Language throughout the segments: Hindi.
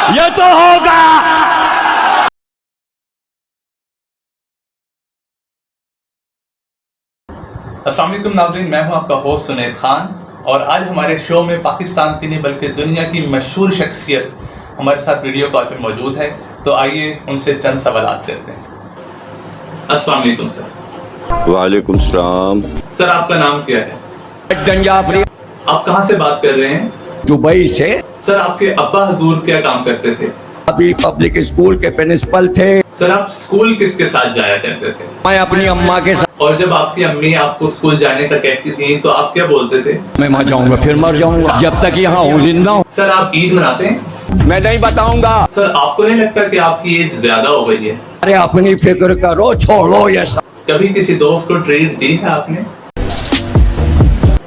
ये तो होगा। अस्सलाम वालेकुम नाज़रीन, मैं हूं आपका होस्ट सुनैद खान और आज हमारे शो में पाकिस्तान की नहीं बल्कि दुनिया की मशहूर शख्सियत हमारे साथ वीडियो कॉल पर मौजूद है। तो आइए उनसे चंद सवाल करते हैं। अस्सलाम वालेकुम सर। वालेकुम सलाम। सर आपका नाम क्या है? जाफरी, आप कहाँ से बात कर रहे हैं? दुबई से। सर आपके अब्बा हजूर क्या काम करते थे? अभी पब्लिक स्कूल के प्रिंसिपल थे। सर आप स्कूल किसके साथ जाया करते थे? मैं अपनी अम्मा के साथ। और जब आपकी अम्मी आपको स्कूल जाने का कहती थी तो आप क्या बोलते थे? मैं मर जाऊंगा, फिर मर जाऊंगा, जब तक यहाँ हूँ जिंदा हूँ। सर आप ईद मनाते हैं? मैं नहीं बताऊंगा। सर आपको नहीं लगता कि आपकी एज ज्यादा हो गई है? अरे अपनी फिक्र करो, छोड़ो ये सब। कभी किसी दोस्त को ट्रीट दी है आपने?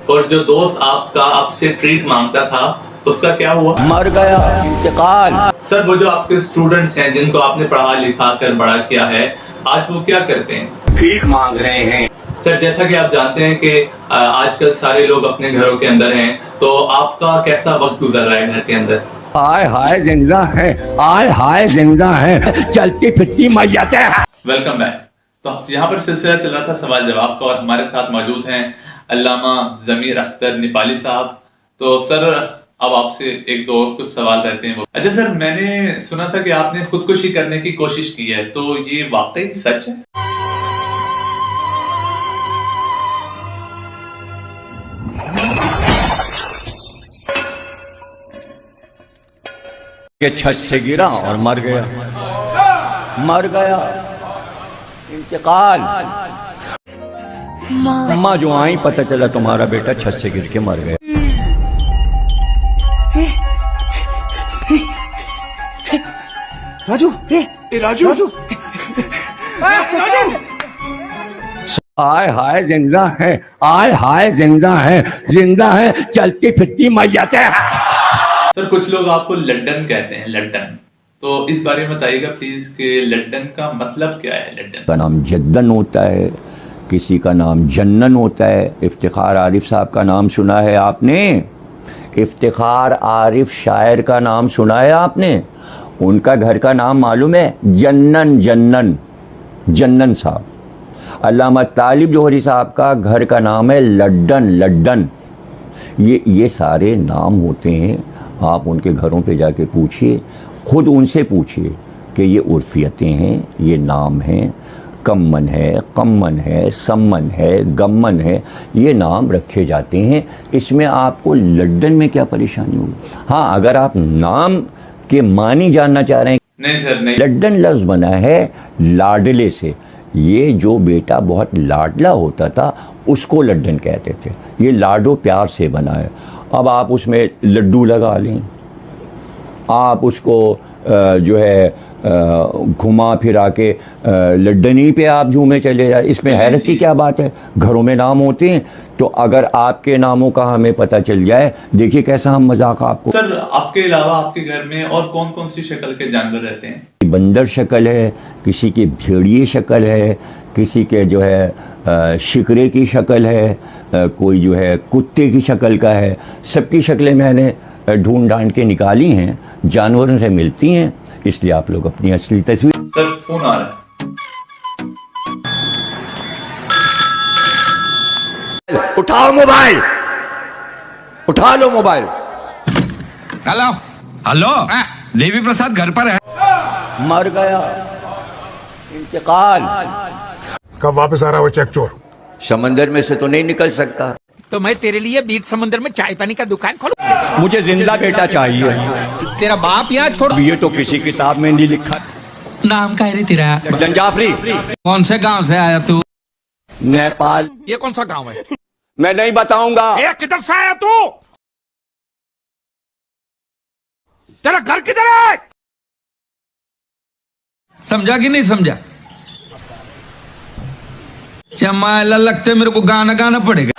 और जो दोस्त आपका आपसे ट्रीट मांगता था उसका क्या हुआ? मर गया, इंतकाल। सर वो जो आपके स्टूडेंट्स हैं जिनको आपने पढ़ा लिखा कर बड़ा किया है, आज वो क्या करते हैं? भीख मांग रहे हैं। सर जैसा कि आप जानते हैं कि आजकल सारे लोग अपने घरों के अंदर हैं, तो आपका कैसा वक्त गुजर रहा है घर के अंदर? हाय हाय जिंदा है, हाय हाय जिंदा है, चलती फिरती मैयत है। Welcome back. तो यहाँ पर सिलसिला चल रहा था सवाल जवाब का और हमारे साथ मौजूद हैं अल्लामा ज़मीर अख्तर नेपाली साहब। तो सर अब आपसे एक दो और कुछ सवाल रहते हैं। अच्छा सर, मैंने सुना था कि आपने खुदकुशी करने की कोशिश की है, तो ये वाकई सच है? ये छत से गिरा और मर गया, मर गया, इंतकाल। अम्मा जो आई पता चला तुम्हारा बेटा छत से गिर के मर गया। राजू, राजू, राजू, हाय हाय जिंदा है, हाय हाय जिंदा है, जिंदा है, चलती फिरती मैयत है। सर कुछ लोग आपको लड्डन कहते हैं, लड्डन, तो इस बारे में बताइएगा प्लीज कि लड्डन का मतलब क्या है? लड्डन का नाम जद्दन होता है, किसी का नाम जन्नन होता है। इफ्तिखार आरिफ साहब का नाम सुना है आपने? इफ्तिखार आरिफ शायर का नाम सुना है आपने? उनका घर का नाम मालूम है? जन्नन, जन्नन, जन्नन साहब। अल्लामा तालिब जोहरी साहब का घर का नाम है लड्डन, लड्डन। ये सारे नाम होते हैं। आप उनके घरों पे जाके पूछिए, खुद उनसे पूछिए कि ये उर्फियतें हैं, ये नाम हैं। कम्मन है, कम्मन है, सम्मन है, गम्मन है, ये नाम रखे जाते हैं। इसमें आपको लड्डन में क्या परेशानी होगी? हाँ, अगर आप नाम के मानी जानना चाह रहे हैं। नहीं सर नहीं। लड्डन लफ्ज़ बना है लाडले से। ये जो बेटा बहुत लाडला होता था उसको लड्डन कहते थे। ये लाडो प्यार से बना है। अब आप उसमें लड्डू लगा लें, आप उसको जो है घुमा फिरा के लड्डनी पे आप झूमे चले जाए, इसमें हैरत की क्या बात है? घरों में नाम होते हैं, तो अगर आपके नामों का हमें पता चल जाए, देखिए कैसा हम मजाक आपको। सर आपके अलावा आपके घर में और कौन कौन सी शक्ल के जानवर रहते हैं? बंदर शक्ल है, किसी की भेड़िए शक्ल है, किसी के जो है शिकरे की शक्ल है, कोई जो है कुत्ते की शक्ल का है। सबकी शक्लें मैंने ढूंढ ढांड के निकाली हैं, जानवरों से मिलती हैं, इसलिए आप लोग अपनी असली तस्वीर। सर फोन आ रहा है। उठाओ मोबाइल, उठा लो mobile. Hello, hello, Devi Prasad घर पर है? मर गया, इंतकाल। कब वापस आ रहा वो चेक चोर? समंदर में से तो नहीं निकल सकता। तो मैं तेरे लिए बीच समंदर में चाय पानी का दुकान खोलूं? मुझे जिंदा बेटा चाहिए। तेरा बाप यहाँ छोड़। ये तो किसी किताब में नहीं लिखा। नाम का है तेरा? लड्डन जाफरी। कौन से गांव से आया तू? नेपाल। ये कौन सा गांव है? मैं नहीं बताऊंगा। किधर से आया तू? तेरा घर किधर है? समझा कि नहीं समझा? चमाला लगते मेरे को गाना गाना पड़ेगा।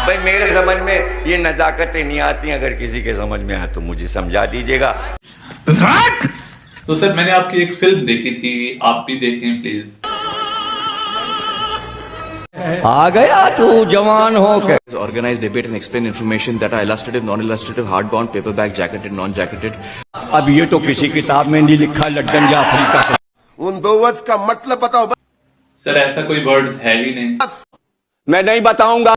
भाई मेरे समझ में ये नजाकतें नहीं आती। अगर किसी के समझ में आए तो मुझे समझा दीजिएगा। तो सर मैंने आपकी एक फिल्म देखी थी, आप भी देखें प्लीज। आ गया तू जवान हो के Organize, debate and explain information that are illustrative, non-illustrative, hardbound, paperback, jacketed, non-jacketed. अब ये तो किसी किताब में नहीं लिखा लड्डन जाफरी का उन दो वर्ड का मतलब बताओ। सर ऐसा कोई वर्ड है ही नहीं। मैं नहीं बताऊंगा।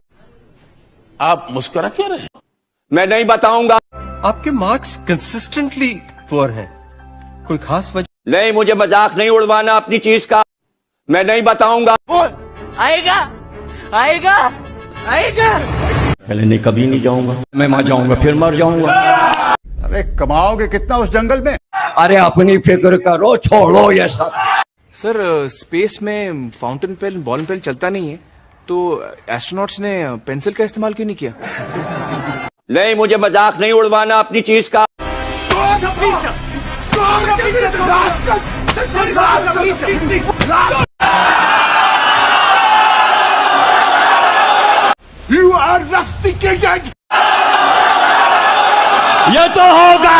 आप मुस्कुरा क्यों रहे हैं? मैं नहीं बताऊंगा। आपके मार्क्स कंसिस्टेंटली पुअर हैं, कोई खास वजह? नहीं, मुझे मजाक नहीं उड़वाना अपनी चीज का। मैं नहीं बताऊंगा। आएगा आएगा आएगा। पहले नहीं, कभी नहीं जाऊंगा। मैं वहां जाऊंगा फिर मर जाऊंगा। अरे कमाओगे कितना उस जंगल में? अरे अपनी फिक्र करो, छोड़ो ये सब। सर स्पेस में फाउंटेन पेन बॉल पेन चलता नहीं है, तो एस्ट्रोनॉट्स ने पेंसिल का इस्तेमाल क्यों नहीं किया? नहीं, मुझे मजाक नहीं उड़वाना अपनी चीज का। You are rusticated. ये तो होगा।